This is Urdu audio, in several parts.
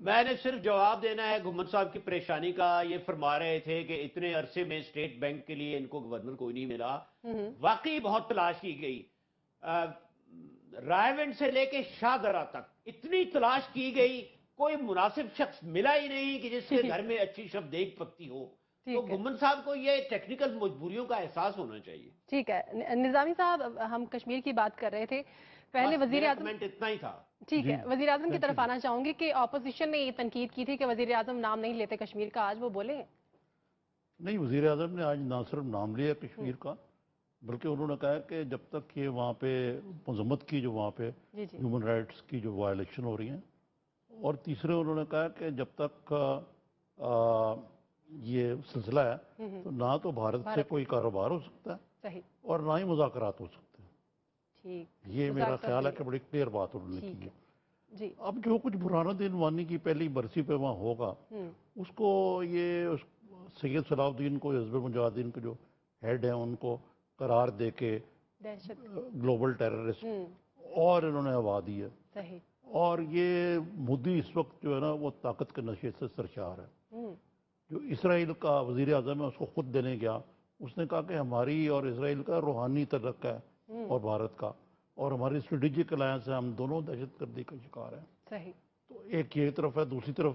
میں نے صرف جواب دینا ہے گھمن صاحب کی پریشانی کا. یہ فرما رہے تھے کہ اتنے عرصے میں اسٹیٹ بینک کے لیے ان کو گورنر کوئی نہیں ملا. واقعی بہت تلاش کی گئی. رائے ونڈ سے لے کے شاہ درہ تک اتنی تلاش کی گئی, کوئی مناسب شخص ملا ہی نہیں کہ جس کے گھر میں اچھی شب ایک پکتی ہو. تو گھمن صاحب کو یہ ٹیکنیکل مجبوریوں کا احساس ہونا چاہیے. ٹھیک ہے نظامی صاحب, ہم کشمیر کی بات کر رہے تھے. پہلے وزیر اعظم, اتنا ہی تھا. ٹھیک ہے, وزیر اعظم کی طرف آنا چاہوں گی کہ اپوزیشن نے یہ تنقید کی تھی کہ وزیر اعظم نام نہیں لیتے کشمیر کا, آج وہ بولے نہیں, وزیر اعظم نے آج نہ صرف نام لیا کشمیر کا, بلکہ انہوں نے کہا کہ جب تک یہ وہاں پہ مذمت کی جو وہاں پہ ہیومن رائٹس کی جو وائلیشن ہو رہی ہیں, اور تیسرے انہوں نے کہا کہ جب تک یہ سلسلہ ہے تو نہ تو بھارت سے کوئی کاروبار ہو سکتا ہے اور نہ ہی مذاکرات ہو سکتے ہیں. یہ میرا خیال ہے کہ بڑی کلیئر بات انہوں نے کی ہے. اب جو کچھ برہان الدین وانی کی پہلی برسی پہ وہاں ہوگا, اس کو یہ سید صلاح الدین کو, حزب مجاہدین کے جو ہیڈ ہیں, ان کو قرار دے کے گلوبل ٹیررسٹ اور انہوں نے ہوا دی ہے. اور یہ مودی اس وقت جو ہے نا وہ طاقت کے نشے سے سرشار ہے. جو اسرائیل کا وزیر اعظم ہے اس کو خود دینے گیا, اس نے کہا کہ ہماری اور اسرائیل کا روحانی تعلق ہے اور بھارت کا, اور ہماری اسٹریٹجک الائنس ہے, ہم دونوں دہشت گردی کا شکار ہیں. تو ایک یہ طرف ہے, دوسری طرف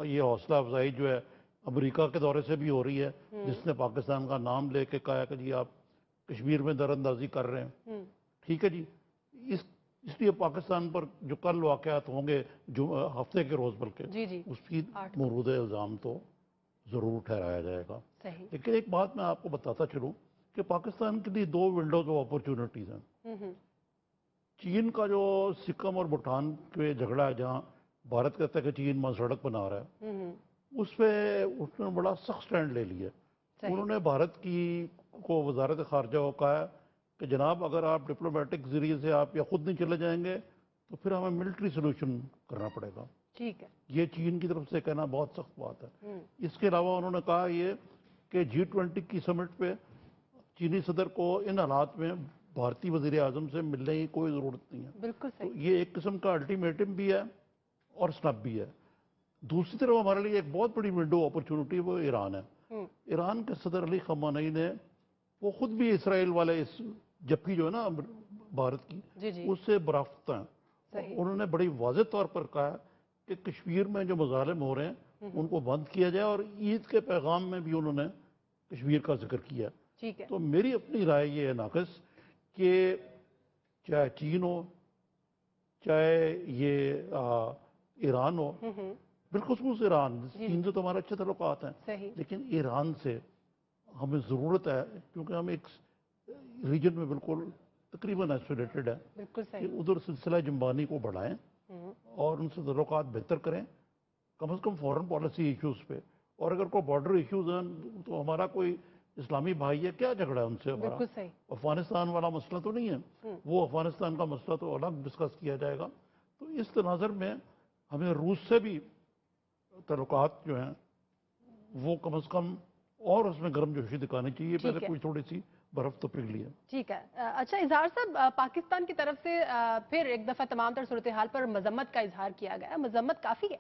یہ حوصلہ افزائی جو ہے امریکہ کے دورے سے بھی ہو رہی ہے, جس نے پاکستان کا نام لے کے کہا کہ جی آپ کشمیر میں در اندازی کر رہے ہیں. ٹھیک ہے جی, اس لیے پاکستان پر جو کل واقعات ہوں گے جو ہفتے کے روز, بلکہ اس کی مورود الزام تو ضرور ٹھہرایا جائے گا. لیکن ایک بات میں آپ کو بتاتا چلوں کہ پاکستان کے لیے دو ونڈوز آف اپرچونٹیز ہیں. چین کا جو سکم اور بھوٹان کے جھگڑا ہے, جہاں بھارت کہتا ہے کہ چین وہاں سڑک بنا رہا ہے, اس پہ اس نے بڑا سخت سٹینڈ لے لیا. انہوں نے بھارت کو وزارت خارجہ کو کہا کہ جناب اگر آپ ڈپلومیٹک ذریعے سے آپ یا خود نہیں چلے جائیں گے تو پھر ہمیں ملٹری سولوشن کرنا پڑے گا. یہ چین کی طرف سے کہنا بہت سخت بات ہے. اس کے علاوہ انہوں نے کہا یہ کہ G20 کی سمٹ پہ چینی صدر کو ان حالات میں بھارتی وزیر اعظم سے ملنے کی کوئی ضرورت نہیں ہے. تو یہ ایک قسم کا الٹیمیٹم بھی ہے اور سنب بھی ہے. دوسری طرف ہمارے لیے ایک بہت بڑی ونڈو اپرچونٹی وہ ایران ہے. ایران کے صدر علی خامنہئی نے, وہ خود بھی اسرائیل والے اس جبکہ جو ہے نا بھارت کی, اس سے برافت ہیں. انہوں نے بڑی واضح طور پر کہا کہ کشمیر میں جو مظالم ہو رہے ہیں ان کو بند کیا جائے, اور عید کے پیغام میں بھی انہوں نے کشمیر کا ذکر کیا. تو میری اپنی رائے یہ ہے ناقص کہ چاہے چین ہو چاہے یہ ایران ہو, بالخصوص ایران, چین سے تو ہمارے اچھے تعلقات ہیں, لیکن ایران سے ہمیں ضرورت ہے کیونکہ ہم ایک ریجن میں بالکل تقریباً آئسولیٹڈ ہے کہ ادھر سلسلہ جنبانی کو بڑھائیں اور ان سے تعلقات بہتر کریں, کم از کم فورن پالیسی ایشوز پہ. اور اگر کوئی بارڈر ایشوز ہیں تو ہمارا کوئی اسلامی بھائی ہے, کیا جھگڑا ہے ان سے ہمارا؟ افغانستان والا مسئلہ تو نہیں ہے, وہ افغانستان کا مسئلہ تو الگ ڈسکس کیا جائے گا. تو اس تناظر میں ہمیں روس سے بھی تعلقات جو ہیں وہ کم از کم اور اس میں گرم جوشی دکھانی چاہیے, پہلے کوئی تھوڑی سی برف تو پگھلی ہے. ٹھیک ہے. اچھا اظہار صاحب, پاکستان کی طرف سے پھر ایک دفعہ تمام تر صورتحال پر مذمت کا اظہار کیا گیا, مذمت کافی ہے؟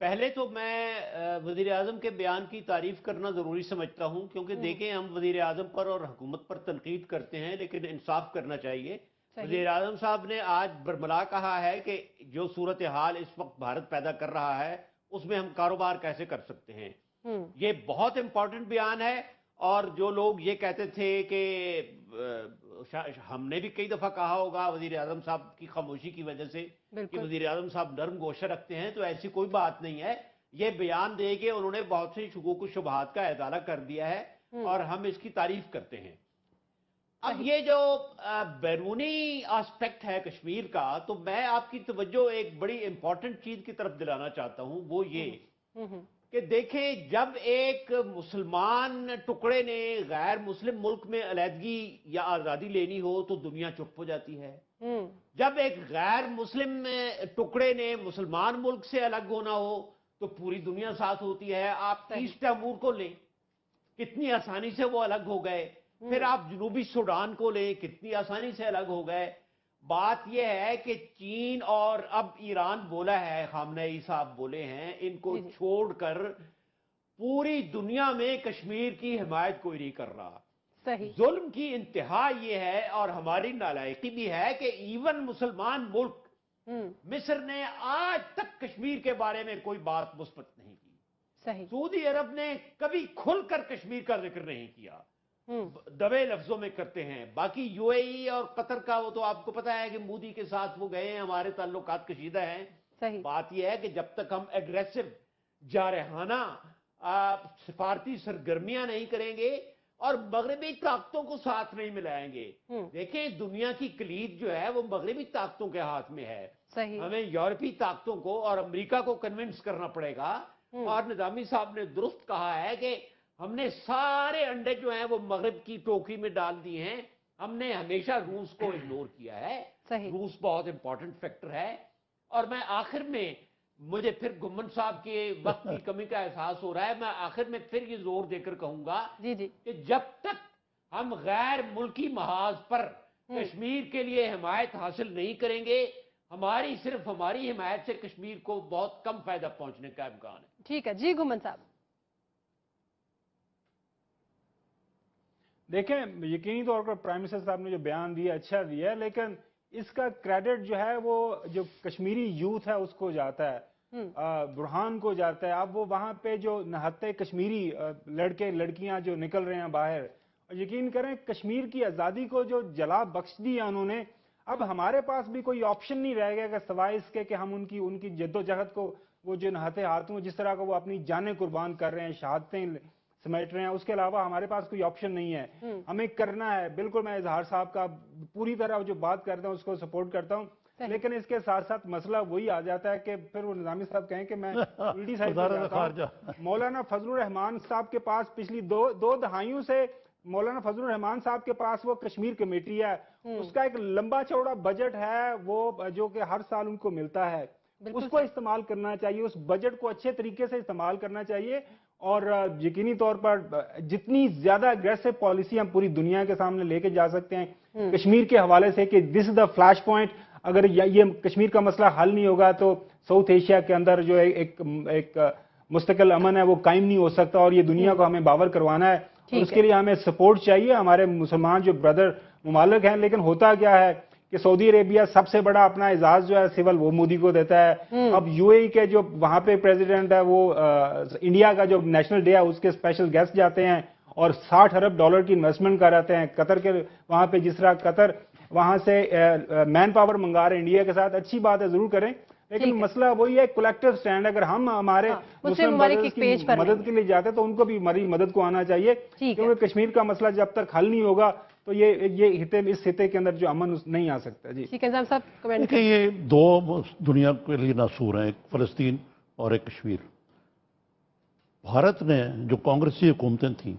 پہلے تو میں وزیر اعظم کے بیان کی تعریف کرنا ضروری سمجھتا ہوں, کیونکہ دیکھیں ہم وزیر اعظم پر اور حکومت پر تنقید کرتے ہیں لیکن انصاف کرنا چاہیے. وزیر اعظم صاحب نے آج برملا کہا ہے کہ جو صورتحال اس وقت بھارت پیدا کر رہا ہے اس میں ہم کاروبار کیسے کر سکتے ہیں. یہ بہت امپورٹنٹ بیان ہے. اور جو لوگ یہ کہتے تھے کہ ہم نے بھی کئی دفعہ کہا ہوگا وزیر اعظم صاحب کی خاموشی کی وجہ سے کہ وزیر اعظم صاحب نرم گوشہ رکھتے ہیں, تو ایسی کوئی بات نہیں ہے. یہ بیان دے کے انہوں نے بہت سی شکوک و شبہات کا ازالہ کر دیا ہے اور ہم اس کی تعریف کرتے ہیں. اب یہ جو بیرونی آسپیکٹ ہے کشمیر کا, تو میں آپ کی توجہ ایک بڑی امپورٹنٹ چیز کی طرف دلانا چاہتا ہوں, وہ یہ کہ دیکھیں جب ایک مسلمان ٹکڑے نے غیر مسلم ملک میں علیحدگی یا آزادی لینی ہو تو دنیا چپ ہو جاتی ہے. جب ایک غیر مسلم ٹکڑے نے مسلمان ملک سے الگ ہونا ہو تو پوری دنیا ساتھ ہوتی ہے. آپ ایسٹ تیمور کو لیں, کتنی آسانی سے وہ الگ ہو گئے. پھر آپ جنوبی سوڈان کو لیں, کتنی آسانی سے الگ ہو گئے. بات یہ ہے کہ چین اور اب ایران بولا ہے، خامنہئی صاحب بولے ہیں، ان کو چھوڑ کر پوری دنیا میں کشمیر کی حمایت کوئی نہیں کر رہا. صحیح. ظلم کی انتہا یہ ہے اور ہماری نالائقی بھی ہے کہ ایون مسلمان ملک مصر نے آج تک کشمیر کے بارے میں کوئی بات مثبت نہیں کی. صحیح. سعودی عرب نے کبھی کھل کر کشمیر کا ذکر نہیں کیا، دبے لفظوں میں کرتے ہیں. باقی یو اے ای اور قطر کا وہ تو آپ کو پتا ہے کہ مودی کے ساتھ وہ گئے ہیں، ہمارے تعلقات کشیدہ ہیں. صحیح. بات یہ ہے کہ جب تک ہم ایگریسو جارحانہ سفارتی سرگرمیاں نہیں کریں گے اور مغربی طاقتوں کو ساتھ نہیں ملائیں گے. دیکھیں دنیا کی کلید جو ہے وہ مغربی طاقتوں کے ہاتھ میں ہے. ہمیں یورپی طاقتوں کو اور امریکہ کو کنونس کرنا پڑے گا. اور نظامی صاحب نے درست کہا ہے کہ ہم نے سارے انڈے جو ہیں وہ مغرب کی ٹوکری میں ڈال دیے ہیں. ہم نے ہمیشہ روس کو اگنور کیا ہے. روس بہت امپورٹنٹ فیکٹر ہے. اور میں آخر میں مجھے پھر گمن صاحب کے وقت کی کمی کا احساس ہو رہا ہے، میں آخر میں پھر یہ زور دے کر کہوں گا کہ جب تک ہم غیر ملکی محاذ پر کشمیر کے لیے حمایت حاصل نہیں کریں گے، صرف ہماری حمایت سے کشمیر کو بہت کم فائدہ پہنچنے کا امکان ہے. ٹھیک ہے جی گمن صاحب. دیکھیں یقینی طور پر پرائم منسٹر صاحب نے جو بیان دیا اچھا دیا ہے، لیکن اس کا کریڈٹ جو ہے وہ جو کشمیری یوتھ ہے اس کو جاتا ہے، برہان کو جاتا ہے. اب وہ وہاں پہ جو نہتے کشمیری لڑکے لڑکیاں جو نکل رہے ہیں باہر، اور یقین کریں کشمیر کی آزادی کو جو جلا بخش دیا انہوں نے، اب ہمارے پاس بھی کوئی آپشن نہیں رہ گیا کہ سوائے اس کے کہ ہم ان کی جد و جہد کو وہ جو نہتے ہاتھوں جس طرح کا وہ اپنی جانیں قربان کر رہے ہیں، شہادتیں سمیٹ رہے ہیں، اس کے علاوہ ہمارے پاس کوئی آپشن نہیں ہے. ہمیں کرنا ہے. بالکل میں اظہار صاحب کا پوری طرح جو بات کرتا ہوں اس کو سپورٹ کرتا ہوں، لیکن اس کے ساتھ ساتھ مسئلہ وہی آ جاتا ہے کہ پھر وہ نظامی صاحب کہیں کہ میں الٹی سائڈ پہ جاتا ہوں. مولانا فضل الرحمان صاحب کے پاس پچھلی دو دہائیوں سے مولانا فضل الرحمان صاحب کے پاس وہ کشمیر کمیٹی ہے، اس کا ایک لمبا چوڑا بجٹ ہے وہ جو کہ ہر سال ان کو ملتا ہے. اس کو استعمال کرنا چاہیے، اس بجٹ کو اچھے طریقے سے استعمال کرنا چاہیے. اور یقینی طور پر جتنی زیادہ اگریسو پالیسی ہم پوری دنیا کے سامنے لے کے جا سکتے ہیں کشمیر کے حوالے سے کہ دس از دا فلیش پوائنٹ. اگر یہ کشمیر کا مسئلہ حل نہیں ہوگا تو ساؤتھ ایشیا کے اندر جو ایک مستقل امن ہے وہ قائم نہیں ہو سکتا، اور یہ دنیا کو ہمیں باور کروانا ہے. اس کے لیے ہمیں سپورٹ چاہیے. ہمارے مسلمان جو بردر ممالک ہیں، لیکن ہوتا کیا ہے کہ سعودی عربیہ سب سے بڑا اپنا اعزاز جو ہے سول وہ مودی کو دیتا ہے. اب یو اے ای کے جو وہاں پہ پریزیڈنٹ ہے وہ انڈیا کا جو نیشنل ڈے ہے اس کے اسپیشل گیسٹ جاتے ہیں اور $60 ارب کی انویسٹمنٹ کراتے ہیں. قطر کے وہاں پہ جس طرح قطر وہاں سے مین پاور منگا رہے ہیں انڈیا کے ساتھ، اچھی بات ہے ضرور کریں، لیکن مسئلہ وہی ہے کولیکٹیو سٹینڈ. اگر ہم ہمارے مسلم بردرز کی مدد کے لیے جاتے تو ان کو بھی ہماری مدد کو آنا چاہیے، کیونکہ کشمیر کا مسئلہ جب تک حل نہیں ہوگا تو یہ اس خطے کے اندر جو امن نہیں آ سکتا. جی دیکھیں یہ دو دنیا کے لیے ناسور ہیں، ایک فلسطین اور ایک کشمیر. بھارت نے جو کانگریسی حکومتیں تھیں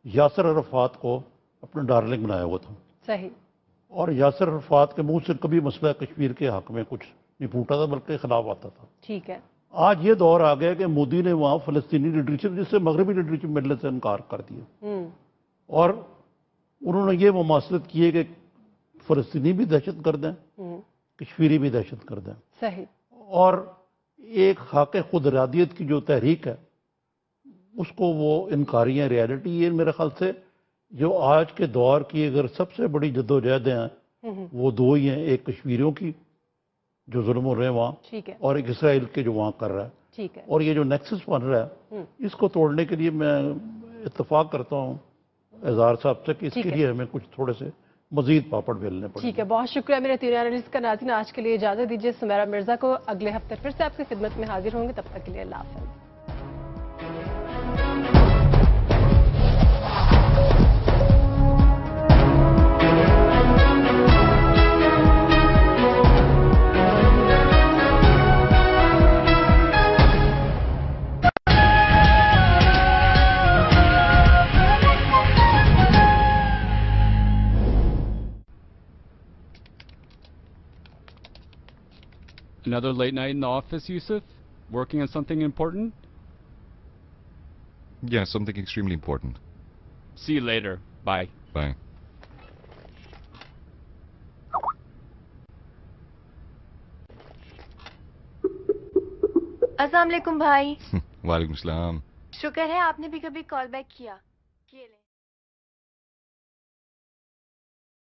یاسر عرفات کو اپنا ڈارلنگ بنایا ہوا تھا. صحیح. اور یاسر عرفات کے منہ سے کبھی مسئلہ کشمیر کے حق میں کچھ نہیں پھوٹا تھا بلکہ خلاف آتا تھا. ٹھیک ہے. آج یہ دور آ گیا کہ مودی نے وہاں فلسطینی لیڈرشپ جس سے مغربی لیڈرشپ ملنے سے انکار کر دیا، اور انہوں نے یہ مماثلت کی ہے کہ فلسطینی بھی دہشت گرد ہیں، کشمیری بھی دہشت گرد ہیں. صحیح. اور ایک خاک خود ارادیت کی جو تحریک ہے اس کو وہ انکاری ہیں. ریالٹی یہ میرے خیال سے جو آج کے دور کی اگر سب سے بڑی جدوجہدیں ہیں وہ دو ہی ہیں، ایک کشمیریوں کی جو ظلم ہو رہے ہیں وہاں، اور ایک اسرائیل کے جو وہاں کر رہا ہے. اور یہ جو نیکسس بن رہا ہے اس کو توڑنے کے لیے میں اتفاق کرتا ہوں اظہار صاحب سے کہ اس کے لیے ہمیں کچھ تھوڑے سے مزید پاپڑ بیلنے پڑیں. ٹھیک ہے، بہت شکریہ میرے تینوں اینالسٹ کا. ناظرین آج کے لیے اجازت دیجیے. سمیرہ مرزا کو اگلے ہفتے پھر سے آپ کی خدمت میں حاضر ہوں گے. تب تک کے لیے اللہ حافظ. Another late night in the office, Yusuf? Working on something important? Yeah, something extremely important. See you later. Bye. Bye. السلام علیکم بھائی. وعلیکم السلام. شکر ہے آپ نے بھی کبھی کال بیک کیا.